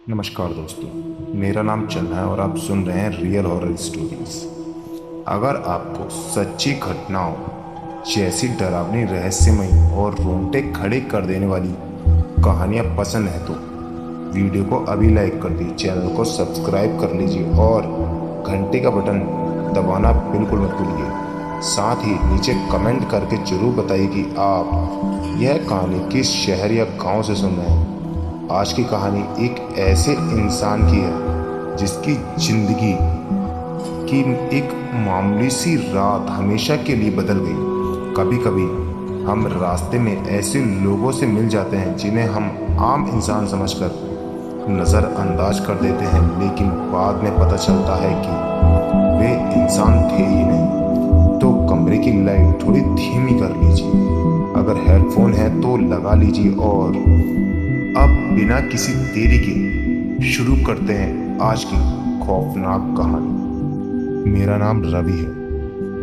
नमस्कार दोस्तों, मेरा नाम चन्ना है और आप सुन रहे हैं रियल हॉरर स्टोरीज। अगर आपको सच्ची घटनाओं जैसी डरावनी, रहस्यमयी और रोंगटे खड़े कर देने वाली कहानियां पसंद है तो वीडियो को अभी लाइक कर दीजिए, चैनल को सब्सक्राइब कर लीजिए और घंटे का बटन दबाना बिल्कुल मत भूलिए। साथ ही नीचे कमेंट करके जरूर बताइए कि आप यह कहानी किस शहर या गांव से सुन रहे हैं। आज की कहानी एक ऐसे इंसान की है जिसकी जिंदगी की एक मामूली सी रात हमेशा के लिए बदल गई। कभी कभी हम रास्ते में ऐसे लोगों से मिल जाते हैं जिन्हें हम आम इंसान समझकर नज़रअंदाज कर देते हैं, लेकिन बाद में पता चलता है कि वे इंसान थे ही नहीं। तो कमरे की लाइट थोड़ी धीमी कर लीजिए, अगर हेडफोन है तो लगा लीजिए और अब बिना किसी देरी के शुरू करते हैं आज की खौफनाक कहानी। मेरा नाम रवि है।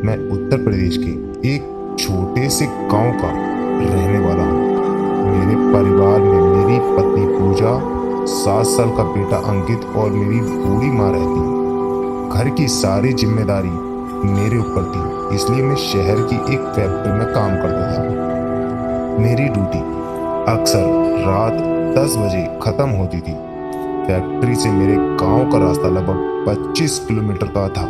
मैं उत्तर प्रदेश के एक छोटे से गांव का रहने वाला हूँ। मेरे परिवार में मेरी पत्नी पूजा, 7 साल का बेटा अंकित और मेरी बूढ़ी माँ रहती है। घर की सारी जिम्मेदारी मेरे ऊपर थी, इसलिए मैं शहर की एक फैक्ट्री में काम करता था। मेरी ड्यूटी अक्सर रात 10 बजे खत्म होती थी। फैक्ट्री से मेरे गांव का रास्ता लगभग 25 किलोमीटर का था।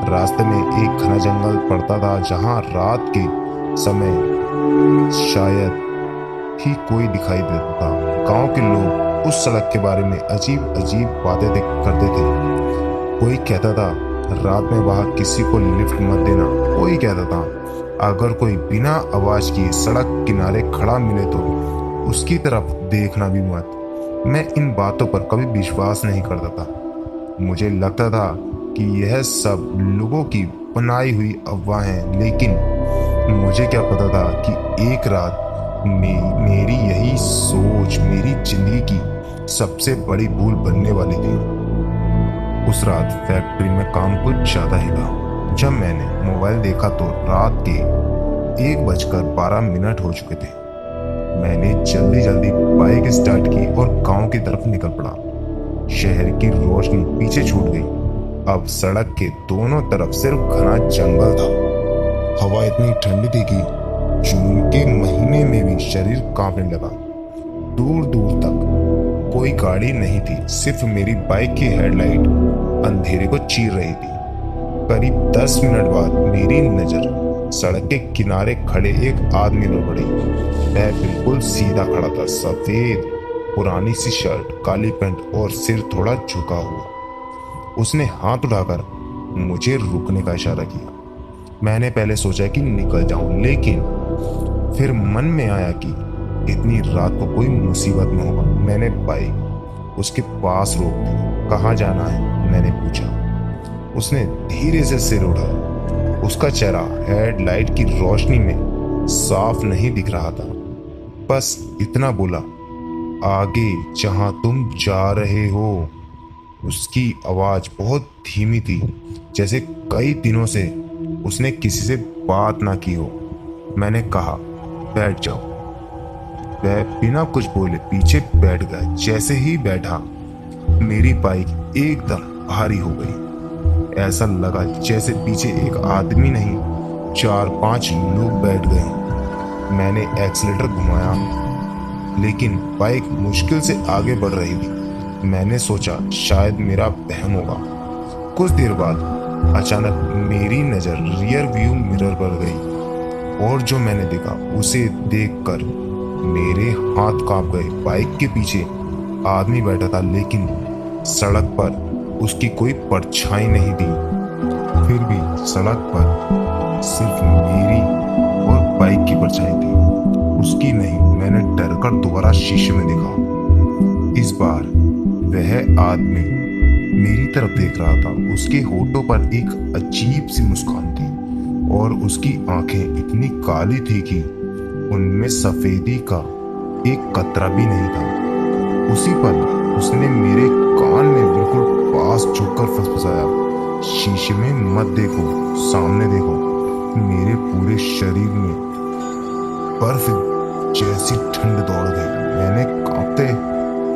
रास्ते में एक घना जंगल पड़ता था जहां रात के समय शायद ही कोई दिखाई देता था। गांव के लोग उस सड़क के बारे में अजीब अजीब बातें करते थे। कोई कहता था रात में वहां किसी को लिफ्ट मत देना। कोई कहता था अगर कोई बिना आवाज किए सड़क किनारे खड़ा मिले तो उसकी तरफ देखना भी मत। मैं इन बातों पर कभी विश्वास नहीं करता था। मुझे लगता था कि यह सब लोगों की बनाई हुई अफवाहें, लेकिन मुझे क्या पता था कि एक रात मेरी यही सोच मेरी जिंदगी की सबसे बड़ी भूल बनने वाली थी। उस रात फैक्ट्री में काम कुछ ज्यादा ही था। जब मैंने मोबाइल देखा तो रात के 1:12 हो चुके थे। मैंने जल्दी जल्दी बाइक स्टार्ट की और गांव की तरफ निकल पड़ा। शहर की रोशनी पीछे छूट गई। अब सड़क के दोनों तरफ सिर्फ घना जंगल था। हवा इतनी ठंडी थी कि जून के महीने में भी शरीर कांपने लगा। दूर दूर तक कोई गाड़ी नहीं थी, सिर्फ मेरी बाइक की हेडलाइट अंधेरे को चीर रही थी। करीब 10 मिनट बाद मेरी नजर सड़क के किनारे खड़े एक आदमी पर पड़ी। वह बिल्कुल सीधा खड़ा था, सफेद पुरानी सी शर्ट, काली पैंट और सिर थोड़ा झुका हुआ। उसने हाथ उठाकर मुझे रुकने का इशारा किया। मैंने पहले सोचा कि निकल जाऊं, लेकिन फिर मन में आया कि इतनी रात को कोई मुसीबत में होगा। मैंने बाइक उसके पास रोक दी। कहाँ जाना है, मैंने पूछा। उसने धीरे से सिर उठाया। उसका चेहरा हेडलाइट की रोशनी में साफ नहीं दिख रहा था। बस इतना बोला, आगे जहां तुम जा रहे हो। उसकी आवाज बहुत धीमी थी, जैसे कई दिनों से उसने किसी से बात ना की हो। मैंने कहा बैठ जाओ। वह बिना कुछ बोले पीछे बैठ गया। जैसे ही बैठा मेरी बाइक एकदम भारी हो गई। ऐसा लगा जैसे पीछे एक आदमी नहीं 4-5 लोग बैठ गए। मैंने एक्सीलेटर घुमाया, लेकिन बाइक मुश्किल से आगे बढ़ रही थी। मैंने सोचा शायद मेरा वहम होगा। कुछ देर बाद अचानक मेरी नज़र रियर व्यू मिरर पर गई और जो मैंने देखा उसे देखकर मेरे हाथ कांप गए। बाइक के पीछे आदमी बैठा था, लेकिन सड़क पर उसकी कोई परछाई नहीं थी। फिर भी सड़क पर सिर्फ मेरी और बाइक की परछाई थी, उसकी नहीं। मैंने डरकर दोबारा शीशे में देखा। इस बार वह आदमी मेरी तरफ देख रहा था। उसके होठों पर एक अजीब सी मुस्कान थी और उसकी आंखें इतनी काली थी कि उनमें सफेदी का एक कतरा भी नहीं था। उसी पल उसने मेरे कान में बिल्कुल पास झुककर फुसफुसाया, शीशे में मत देखो, सामने देखो। मेरे पूरे शरीर में बर्फ जैसी ठंड दौड़ गई। मैंने कांपते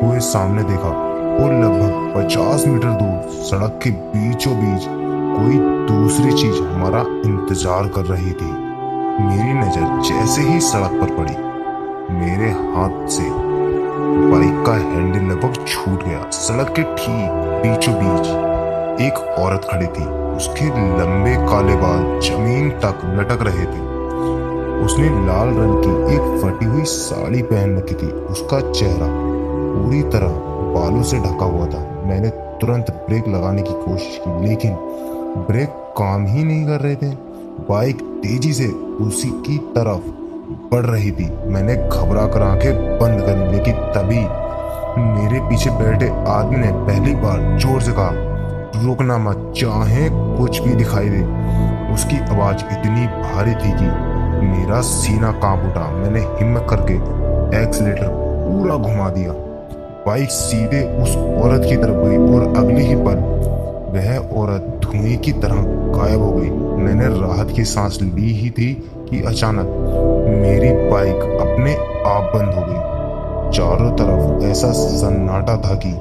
हुए सामने देखा। और लगभग 50 मीटर दूर सड़क के बीचों बीच कोई दूसरी चीज हमारा इंतजार कर रही थी। मेरी नजर जैसे ही सड़क पर पड़ी, मेरे हाथ से बाइक का हैंडल लगभग छूट गया। सड़क के ठीक बीचों बीच एक औरत खड़ी थी। उसके लंबे काले बाल जमीन तक लटक रहे थे। उसने लाल रंग की एक फटी हुई साड़ी पहन रखी थी। उसका चेहरा पूरी तरह बालों से ढका हुआ था। मैंने तुरंत ब्रेक लगाने की कोशिश की, लेकिन ब्रेक काम ही नहीं कर रहे थे। बाइक तेजी से उसी की तरफ बढ़ रही थी। मैंने घबरा कर आंखें बंद करी, लेकिन तभी मेरे पीछे बैठे आदमी ने पहली बार जोर से कहा, रुकना मत, चाहे कुछ भी दिखाई दे। उसकी आवाज इतनी भारी थी कि मेरा सीना कांप उठा। मैंने हिम्मत करके एक्सीलेटर पूरा घुमा दिया। बाइक सीधे उस औरत की तरफ गई और अगले ही पल वह औरत धुएं की तरह गायब हो गई। मैंने राहत की सांस ली ही थी कि अचानक मेरी बाइक अपने आप बंद हो गई। चारों तरफ ऐसा सन्नाटा था कि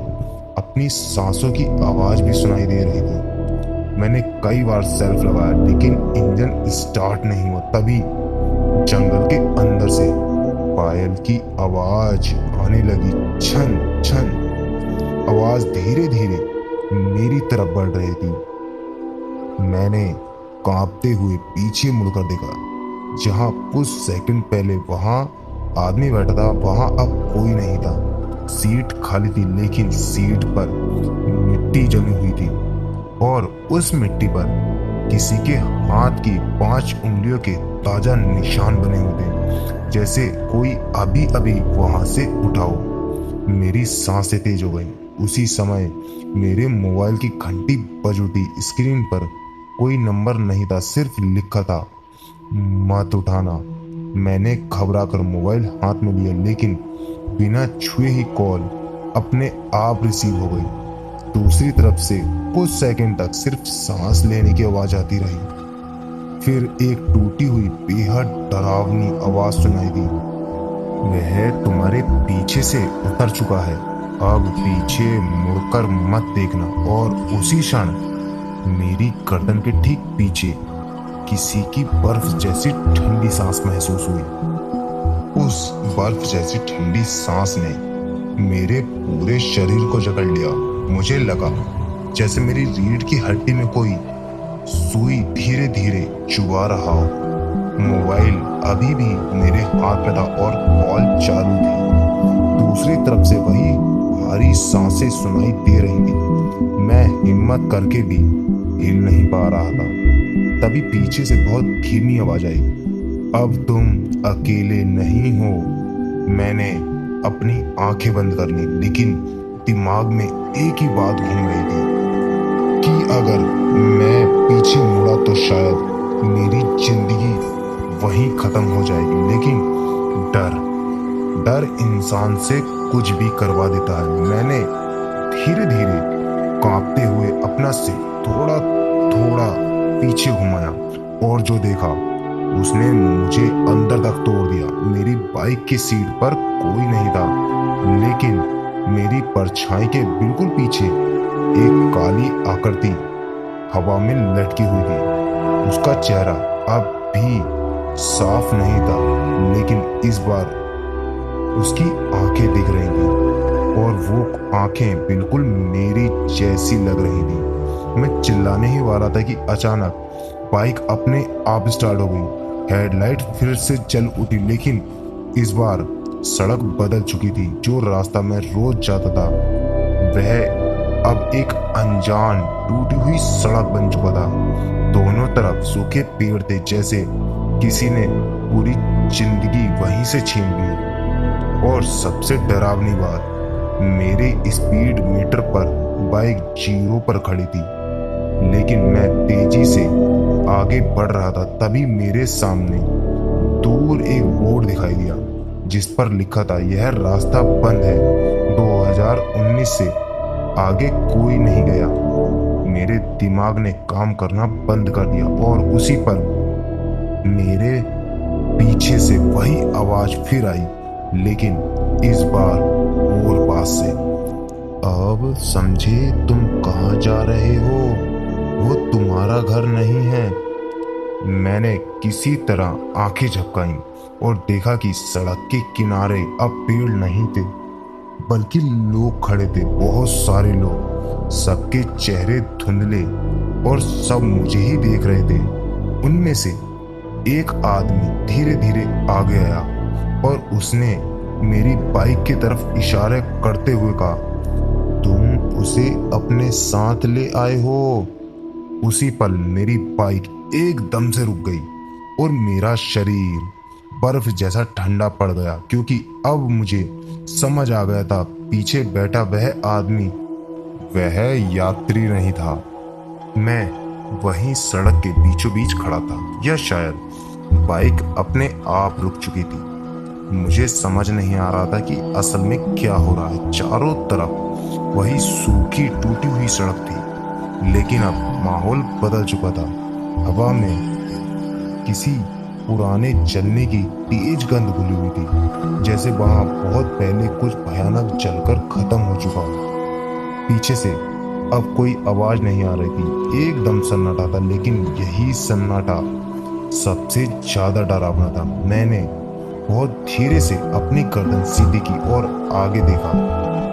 अपनी सांसों की आवाज भी सुनाई दे रही थी। मैंने कई बार सेल्फ लगाया, लेकिन इंजन स्टार्ट नहीं हुआ। तभी जंगल के अंदर से पायल की आवाज आने लगी, छन छन। आवाज धीरे धीरे मेरी तरफ बढ़ रही थी। मैंने कांपते हुए पीछे मुड़कर देखा। जहां कुछ सेकंड पहले वहां आदमी बैठा था, वहां अब कोई नहीं था। सीट खाली थी, लेकिन सीट पर मिट्टी जमी हुई थी और उस मिट्टी पर किसी के हाथ की 5 उंगलियों के ताजा निशान बने हुए थे, जैसे कोई अभी अभी वहां से उठा हो। मेरी सांसें तेज हो गई। उसी समय मेरे मोबाइल की घंटी बज उठी। स्क्रीन पर कोई नंबर नहीं था, सिर्फ लिखा था, मत उठाना। मैंने घबरा कर मोबाइल हाथ में लिया, लेकिन बिना छुए ही कॉल अपने आप रिसीव हो गई। दूसरी तरफ से कुछ सेकंड तक सिर्फ सांस लेने की आवाज आती रही। फिर एक टूटी हुई बेहद डरावनी आवाज सुनाई दी, वह तुम्हारे पीछे से उतर चुका है, अब पीछे मुड़कर मत देखना। और उसी क्षण मेरी गर्दन के ठीक पीछे किसी की बर्फ जैसी ठंडी सांस महसूस हुई। उस बर्फ जैसी ठंडी सांस ने मेरे पूरे शरीर को जकड़ लिया। मुझे लगा जैसे मेरी रीढ़ की हड्डी में कोई सुई धीरे धीरे चुभा रहा हो। मोबाइल अभी भी मेरे हाथ में था और कॉल चालू थी। दूसरी तरफ से वही भारी सांसें सुनाई दे रही थी। मैं हिम्मत करके भी हिल नहीं पा रहा था। तभी पीछे से बहुत धीमी आवाज आई, अब तुम अकेले नहीं हो। मैंने अपनी आंखें बंद कर ली, लेकिन दिमाग में एक ही बात घूम रही थी कि अगर मैं पीछे मुड़ा तो शायद मेरी जिंदगी वहीं खत्म हो जाएगी। लेकिन डर इंसान से कुछ भी करवा देता है। मैंने धीरे धीरे कांपते हुए अपना सिर थोड़ा थोड़ा पीछे घुमाया और जो देखा उसने मुझे अंदर तक तोड़ दिया। मेरी बाइक की सीट पर कोई नहीं था, लेकिन मेरी परछाई के बिल्कुल पीछे एक काली आकृति हवा में लटकी हुई थी। उसका चेहरा अब भी साफ नहीं था, लेकिन इस बार उसकी आंखें दिख रही थी और वो आंखें बिल्कुल मेरी जैसी लग रही थी। मैं चिल्लाने ही वाला था कि अचानक बाइक अपने आप स्टार्ट हो गई। हेडलाइट फिर से जल उठी, लेकिन इस बार सड़क बदल चुकी थी। जो रास्ता मैं रोज जाता था वह अब एक अनजान टूटी हुई सड़क बन चुका था। दोनों तरफ सूखे पेड़ थे, जैसे किसी ने पूरी जिंदगी वहीं से छीन ली। और सबसे डरावनी बात, मेरे स्पीड मीटर पर बाइक 0 पर खड़ी थी, लेकिन मैं तेजी से आगे बढ़ रहा था। तभी मेरे सामने दूर एक बोर्ड दिखाई दिया जिस पर लिखा था, यह रास्ता बंद है, 2019 से आगे कोई नहीं गया। मेरे दिमाग ने काम करना बंद कर दिया और उसी पल मेरे पीछे से वही आवाज फिर आई, लेकिन इस बार और पास से, अब समझे तुम कहाँ जा रहे हो। वो तुम्हारा घर नहीं है। मैंने किसी तरह आंखें झपकाईं और देखा कि सड़क के किनारे अब पेड़ नहीं थे, बल्कि लोग खड़े थे, बहुत सारे लोग। सबके चेहरे धुंधले और सब मुझे ही देख रहे थे। उनमें से एक आदमी धीरे धीरे आगे आया और उसने मेरी बाइक की तरफ इशारा करते हुए कहा, तुम उसे अपने साथ ले आए हो। उसी पल मेरी बाइक एकदम से रुक गई और मेरा शरीर बर्फ जैसा ठंडा पड़ गया, क्योंकि अब मुझे समझ आ गया था पीछे बैठा वह आदमी वह यात्री नहीं था। मैं वहीं सड़क के बीचों बीच खड़ा था, या शायद बाइक अपने आप रुक चुकी थी। मुझे समझ नहीं आ रहा था कि असल में क्या हो रहा है। चारों तरफ वही सूखी टूटी हुई सड़क थी, लेकिन अब माहौल बदल चुका था। हवा में किसी पुराने जलने की तेज गंध घुली हुई थी, जैसे वहां बहुत पहले कुछ भयानक जलकर खत्म हो चुका हो। पीछे से अब कोई आवाज नहीं आ रही थी, एकदम सन्नाटा था, लेकिन यही सन्नाटा सबसे ज्यादा डरावना था। मैंने बहुत धीरे से अपनी गर्दन सीधी की और आगे देखा।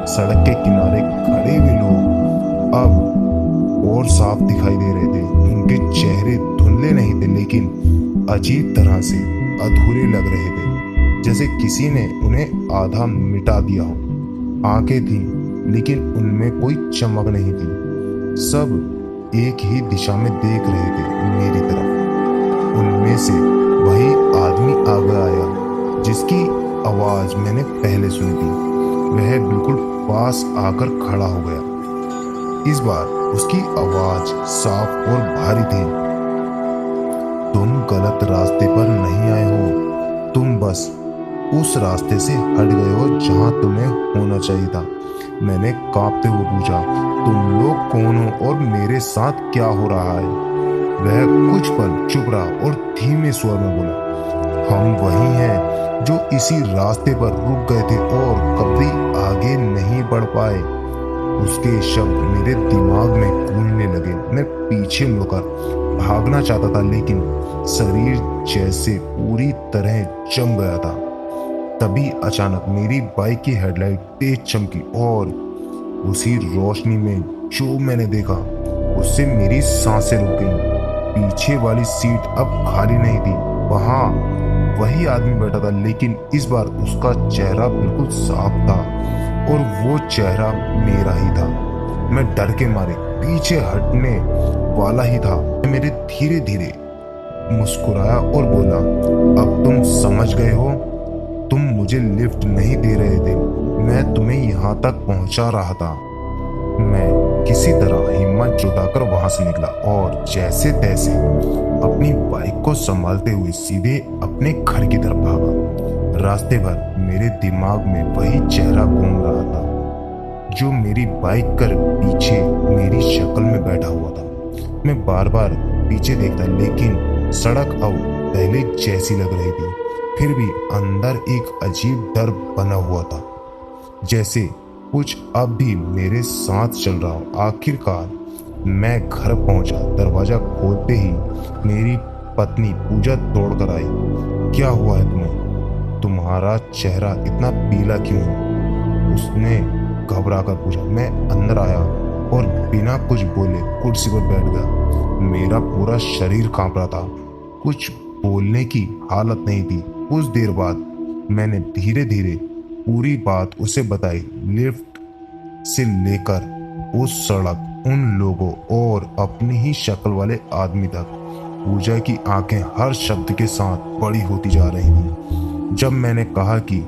सड़क के किनारे खड़े हुए लोग अब और साफ दिखाई दे रहे थे। उनके चेहरे धुंधले नहीं थे, लेकिन अजीब तरह से अधूरे लग रहे थे, जैसे किसी ने उन्हें आधा मिटा दिया हो। आंखें थीं, लेकिन उनमें कोई चमक नहीं थी। सब एक ही दिशा में देख रहे थे, मेरी तरफ। उनमें से वही आदमी आगे आया जिसकी आवाज मैंने पहले सुनी थी। वह बिल्कुल पास आकर खड़ा हो गया। इस बार उसकी आवाज साफ और भारी थी। तुम गलत रास्ते पर नहीं आए हो, तुम बस उस रास्ते से हट गए हो जहां तुम्हें होना चाहिए था। मैंने कांपते हुए पूछा, तुम लोग कौन हो और मेरे साथ क्या हो रहा है? वह कुछ पल चुप रहा और धीमे स्वर में बोला, हम वही हैं जो इसी रास्ते पर रुक गए थे और कभी आगे नहीं बढ़ पाए। उसके शब्द मेरे दिमाग में गूंजने लगे। मैं पीछे मुड़कर भागना चाहता था, लेकिन शरीर जैसे पूरी तरह जम गया था। तभी अचानक मेरी बाइक की हेडलाइट तेज चमकी और उसी रोशनी में जो मैंने देखा उससे मेरी सांसें रुक गईं। पीछे वाली सीट अब खाली नहीं थी, वहां वही आदमी बैठा था, लेकिन इस बार उसका चेहरा बिल्कुल साफ था और वो चेहरा मेरा ही था। मैं डर के मारे पीछे हटने वाला ही था। मेरे धीरे धीरे मुस्कुराया और बोला, अब तुम समझ गए हो। तुम मुझे लिफ्ट नहीं दे रहे थे, मैं तुम्हें यहाँ तक पहुँचा रहा था। मैं किसी तरह हिम्मत जुटाकर वहां से निकला और जैसे तैसे अपनी बाइक को संभालते हुए सीधे अपने घर की तरफ भागा। रास्ते भर मेरे दिमाग में वही चेहरा घूम रहा था जो मेरी बाइक कर पीछे मेरी शक्ल में बैठा हुआ था। मैं बार बार पीछे देखता, लेकिन सड़क अब पहले जैसी लग रही थी। फिर भी अंदर एक अजीब डर बना हुआ था, जैसे कुछ अब भी मेरे साथ चल रहा हो। आखिरकार मैं घर पहुंचा। दरवाजा खोलते ही मेरी पत्नी पूजा दौड़कर आई। क्या हुआ है तुम्हें? तुम्हारा चेहरा इतना पीला क्यों है? उसने घबरा कर पूछा। मैं अंदर आया और बिना कुछ बोले कुर्सी पर बैठ गया। मेरा पूरा शरीर कांप रहा था, कुछ बोलने की हालत नहीं थी। कुछ देर बाद मैंने धीरे धीरे पूरी बात उसे बताई, लिफ्ट से लेकर उस सड़क, उन लोगों और अपनी ही शक्ल वाले आदमी तक। पूजा की आंखें हर शब्द के साथ बड़ी होती जा रही थी। जब मैंने कहा कि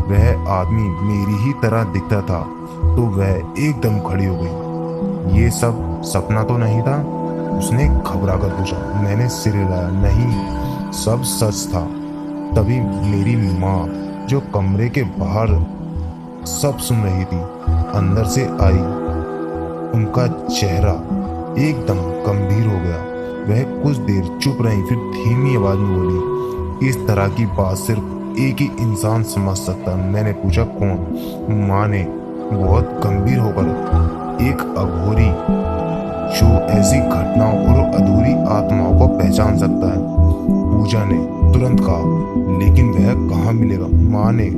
वह आदमी मेरी ही तरह दिखता था, तो वह एकदम खड़ी हो गई। ये सब सपना तो नहीं था? उसने घबरा कर पूछा। मैंने सिर हिलाया, नहीं, सब सच था। तभी मेरी माँ, जो कमरे के बाहर सब सुन रही थी, अंदर से आई। उनका चेहरा एकदम गंभीर हो गया। वह कुछ देर चुप रही, फिर धीमी आवाज में बोली, इस तरह की बात सिर्फ एक ही इंसान समझ सकता। मैंने पूछा, कौन? माँ ने बहुत गंभीर होकर पहचान सकता है। पूजा ने तुरंत कहा, लेकिन वह कहाँ मिलेगा? माँ ने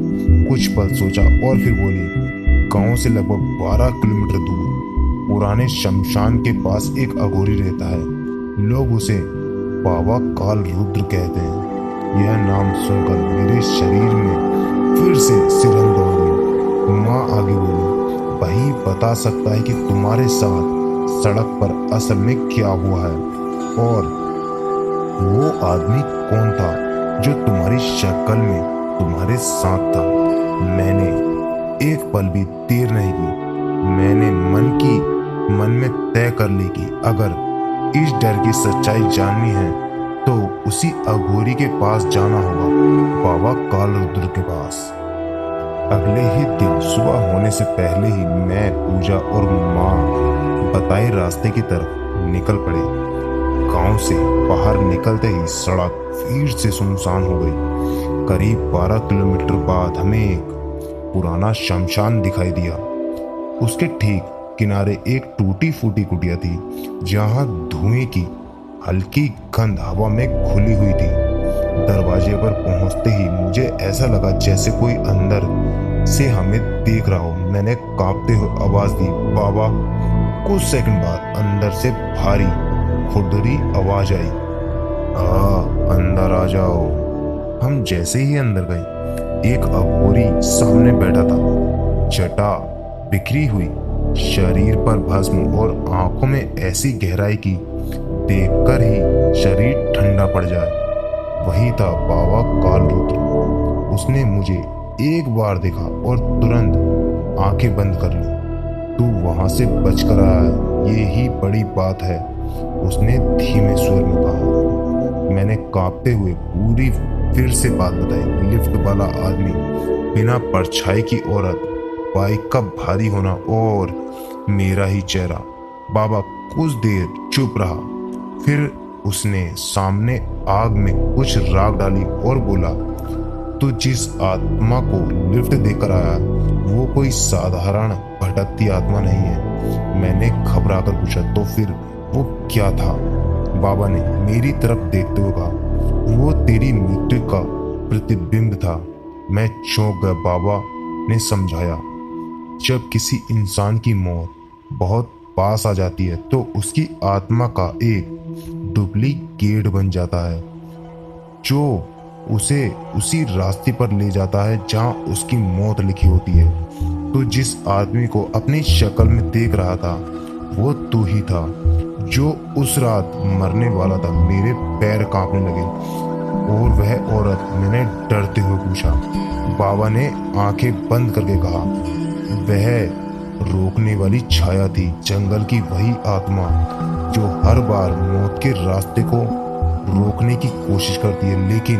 कुछ पल सोचा और फिर बोली, गांव से लगभग 12 किलोमीटर दूर पुराने शमशान के पास एक अघोरी रहता है। लोग उसे बाबा काल रुद्र कहते हैं। यह नाम सुनकर मेरे शरीर में फिर से सिरहन दौड़ गई। माँ आगे बोली, वही बता सकता है कि तुम्हारे साथ सड़क पर असल में क्या हुआ है, और वो आदमी कौन था जो तुम्हारी शक्ल में तुम्हारे साथ था। मैंने एक पल भी देर नहीं की। मैंने मन में तय कर ली कि अगर इस डर की सच्चाई जाननी है तो उसी अघोरी के पास जाना होगा, बाबा काल रुद्र के पास। अगले ही दिन सुबह होने से पहले ही मैं, पूजा और माँ बताए रास्ते की तरफ निकल पड़े। गांव से बाहर निकलते ही सड़क फिर से सुनसान हो गई। करीब 12 किलोमीटर बाद हमें एक पुराना शमशान दिखाई दिया। उसके ठीक किनारे एक टूटी फूटी कुटिया थी, जहां धुएं की हल्की गंध हवा में घुली हुई थी। दरवाजे पर पहुंचते ही मुझे ऐसा लगा जैसे कोई अंदर से हमें देख रहा हो। मैंने कांपते हुए आवाज दी, बाबा। कुछ सेकंड बाद अंदर से भारी खुरदरी आवाज आई, अंदर आ जाओ। हम जैसे ही अंदर गए, एक अघोरी सामने बैठा था। जटा बिखरी हुई, शरीर पर भस्म और आंखों में ऐसी गहराई की देखकर ही शरीर ठंडा पड़ जाए। वही था बाबा काल रुद्र। उसने मुझे एक बार देखा और तुरंत आंखें बंद कर ली। तू वहां से बचकर आया है, ये ही बड़ी बात है, उसने धीमे स्वर में कहा। मैंने कांपते हुए पूरी फिर से बात बताई। लिफ्ट वाला आदमी, बिना परछाई की औरत, बाइक का भारी होना और मेरा ही चेहरा। बाबा कुछ देर चुप रहा, फिर उसने सामने आग में कुछ राख डाली और बोला, तू जिस आत्मा को लिफ्ट देकर आया वो कोई साधारण भटकती आत्मा नहीं है। मैंने घबराकर पूछा, तो फिर वो क्या था? बाबा ने मेरी तरफ देखते हुए कहा, वो तेरी मृत्यु का प्रतिबिंब था। मैं चौंक गया। बाबा ने समझाया, जब किसी इंसान की मौत बहुत पास आ जाती है तो उसकी आत्मा का एक डुप्लीकेट बन जाता है, जो उसे उसी रास्ते पर ले जाता है जहां उसकी मौत लिखी होती है। तो जिस आदमी को अपनी शक्ल में देख रहा था वो तू ही था, जो उस रात मरने वाला था। मेरे पैर कांपने लगे। और वह औरत? मैंने डरते हुए पूछा। बाबा ने आंखें बंद करके कहा, वह रोकने वाली छाया थी, जंगल की वही आत्मा जो हर बार मौत के रास्ते को रोकने की कोशिश करती है, लेकिन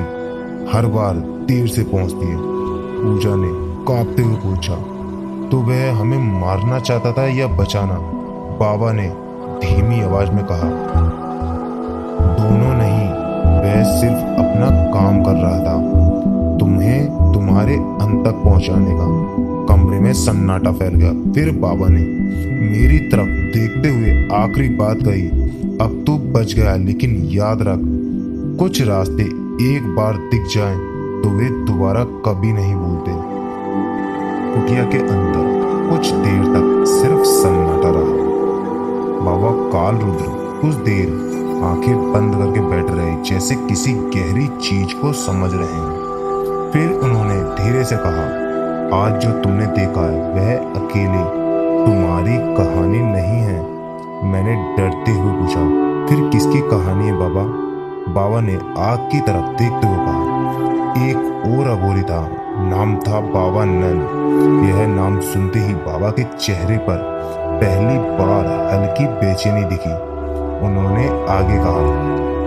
हर बार देर से पहुंचती है। पूजा ने कांपते हुए पूछा, तो वह हमें मारना चाहता था या बचाना? बाबा ने धीमी आवाज में कहा, दोनों नहीं, वह सिर्फ अपना काम कर रहा था, तुम्हें तुम्हारे अंत तक पहुंचाने का। कमरे में सन्नाटा फैल गया। फिर बाबा ने मेरी तरफ देखते हुए आखिरी बात कही, अब तू बच गया, लेकिन याद रख, कुछ रास्ते एक बार दिख जाएं तो वे दोबारा कभी नहीं भूलते। कुटिया के अंदर कुछ देर तक सिर्फ सन्नाटा रहा। बाबा काल रुद्र कुछ देर आंखें बंद करके बैठ रहे, जैसे किसी गहरी चीज को समझ रहे हैं। फिर उन्होंने धीरे से कहा, आज जो तुमने देखा है वह अकेले तुम्हारी कहानी नहीं है। मैंने डरते हुए पूछा, फिर किसकी कहानी है बाबा? बाबा ने आग की तरफ देखते हुए कहा, एक और अघोरी था, नाम था बाबा नंद। यह नाम सुनते ही बाबा के चेहरे पर पहली बार हल्की बेचैनी दिखी। उन्होंने आगे कहा,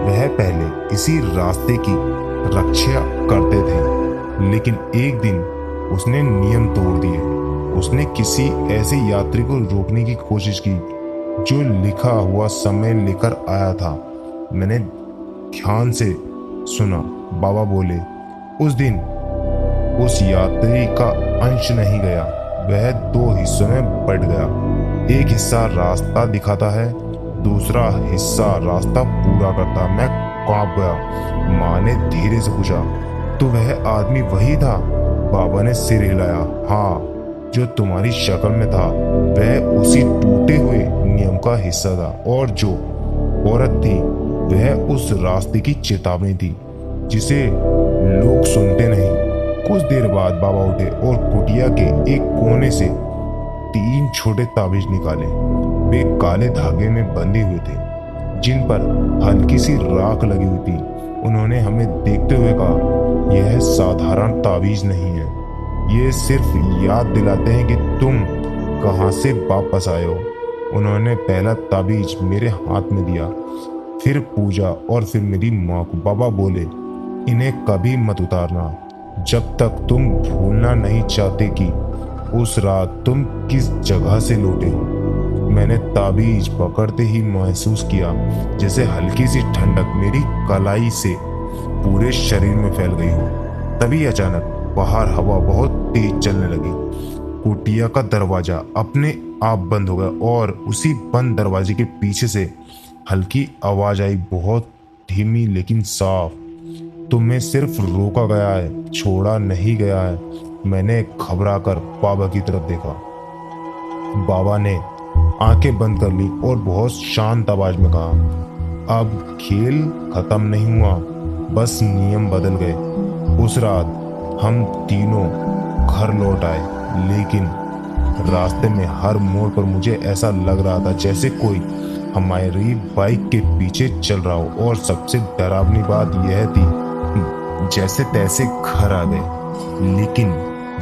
वह पहले इसी रास्ते की रक्षा करते थे, लेकिन एक दिन उसने नियम तोड़ दिए। उसने किसी ऐसे यात्री को रोकने की कोशिश की जो लिखा हुआ समय लेकर आया था। मैंने ध्यान से सुना। बाबा बोले, उस दिन उस यात्री का अंश नहीं गया, वह दो हिस्सों में बट गया। एक हिस्सा रास्ता दिखाता है, दूसरा हिस्सा रास्ता पूरा करता। मैं कांप गया। माँ ने धीरे से पूछा, तो वह आदमी वही था? बाबा ने सिर हिलाया। हाँ, जो तुम्हारी शक्ल में था वह उसी टूटे हुए नियम का हिस्सा था, और जो औरत थी वह उस रास्ते की चेतावनी थी जिसे लोग सुनते नहीं। कुछ देर बाद बाबा उठे और कुटिया के एक कोने से 3 छोटे ताबीज निकाले। वे काले धागे में बंधे हुए थे जिन पर हल्की सी राख लगी हुई थी। उन्होंने हमें देखते हुए कहा, यह साधारण ताबीज नहीं है, ये सिर्फ याद दिलाते हैं कि तुम कहां से वापस आए हो। उन्होंने पहला ताबीज मेरे हाथ में दिया, फिर पूजा और फिर मेरी माँ को। बाबा बोले, इन्हें कभी मत उतारना जब तक तुम भूलना नहीं चाहते कि उस रात तुम किस जगह से लौटे हो। मैंने ताबीज पकड़ते ही महसूस किया जैसे हल्की सी ठंडक मेरी कलाई से पूरे शरीर में फैल गई हो। तभी अचानक बाहर हवा बहुत तेज चलने लगी। कुटिया का दरवाजा अपने आप बंद हो गया और उसी बंद दरवाजे के पीछे से हल्की आवाज आई, बहुत धीमी लेकिन साफ, तुम्हें सिर्फ रोका गया है, छोड़ा नहीं गया है। मैंने घबराकर बाबा की तरफ देखा। बाबा ने आंखें बंद कर ली और बहुत शांत आवाज में कहा, अब खेल खत्म नहीं हुआ, बस नियम बदल गए। उस रात हम तीनों घर लौट आए, लेकिन रास्ते में हर मोड़ पर मुझे ऐसा लग रहा था जैसे कोई हमारी बाइक के पीछे चल रहा हो। और सबसे डरावनी बात यह थी, जैसे तैसे घर आ गए, लेकिन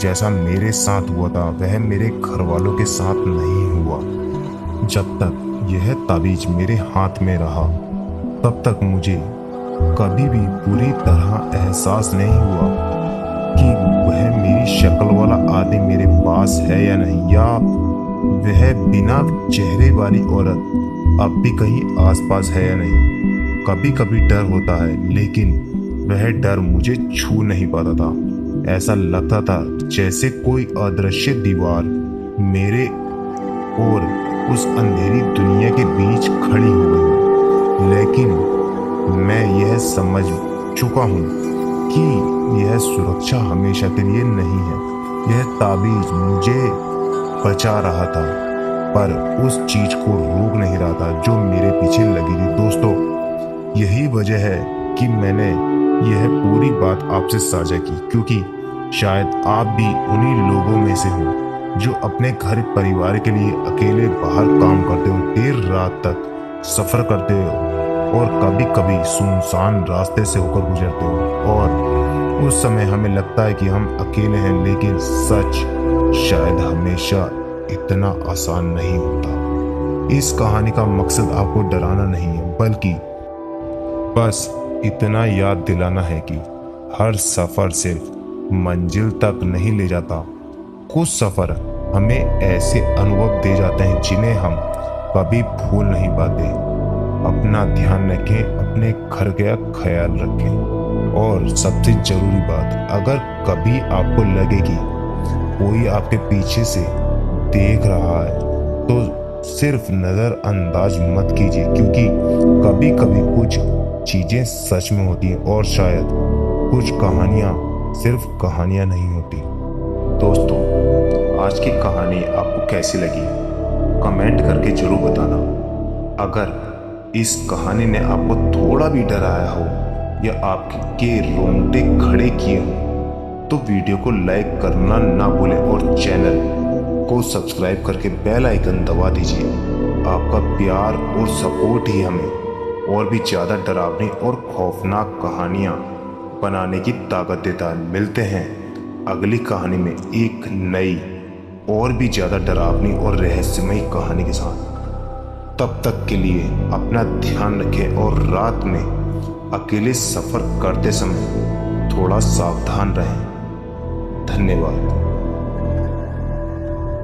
जैसा मेरे साथ हुआ था वह मेरे घर वालों के साथ नहीं हुआ। जब तक यह ताबीज मेरे हाथ में रहा तब तक मुझे कभी भी पूरी तरह एहसास नहीं हुआ कि वह मेरी शक्ल वाला आदमी मेरे पास है या नहीं, या वह बिना चेहरे वाली औरत अब भी कहीं आसपास है या नहीं। कभी कभी डर होता है, लेकिन वह डर मुझे छू नहीं पाता था। ऐसा लगता था जैसे कोई अदृश्य दीवार मेरे और उस अंधेरी दुनिया के बीच खड़ी हो गई हो। लेकिन मैं यह समझ चुका हूँ कि यह सुरक्षा हमेशा के लिए नहीं है। यह ताबीज मुझे बचा रहा था, पर उस चीज को रोक नहीं रहा था जो मेरे पीछे लगी थी। दोस्तों, यही वजह है कि मैंने यह पूरी बात आपसे साझा की, क्योंकि शायद आप भी उन्हीं लोगों में से हो जो अपने घर परिवार के लिए अकेले बाहर काम करते हो, देर रात तक सफर करते हो और कभी कभी सुनसान रास्ते से होकर गुजरते हो। और उस समय हमें लगता है कि हम अकेले हैं, लेकिन सच शायद हमेशा इतना आसान नहीं होता। इस कहानी का मकसद आपको डराना नहीं है, बल्कि बस इतना याद दिलाना है कि हर सफर सिर्फ मंजिल तक नहीं ले जाता। कुछ सफर हमें ऐसे अनुभव दे जाते हैं जिन्हें हम कभी भूल नहीं पाते। अपना ध्यान रखें, अपने घर का ख्याल रखें, और सबसे जरूरी बात, अगर कभी आपको लगे कि कोई आपके पीछे से देख रहा है तो सिर्फ नज़रअंदाज मत कीजिए, क्योंकि कभी कभी कुछ चीज़ें सच में होती हैं और शायद कुछ कहानियाँ सिर्फ कहानियाँ नहीं होती। दोस्तों, आज की कहानी आपको कैसी लगी कमेंट करके जरूर बताना। अगर इस कहानी ने आपको थोड़ा भी डराया हो या आपके रोंगटे खड़े किए हो तो वीडियो को लाइक करना ना भूलें और चैनल को सब्सक्राइब करके बेल आइकन दबा दीजिए। आपका प्यार और सपोर्ट ही हमें और भी ज़्यादा डरावनी और खौफनाक कहानियाँ बनाने की ताकत देता है। मिलते हैं अगली कहानी में एक नई और भी ज़्यादा डरावनी और रहस्यमयी कहानी के साथ। तब तक के लिए अपना ध्यान रखें और रात में अकेले सफ़र करते समय थोड़ा सावधान रहें। धन्यवाद।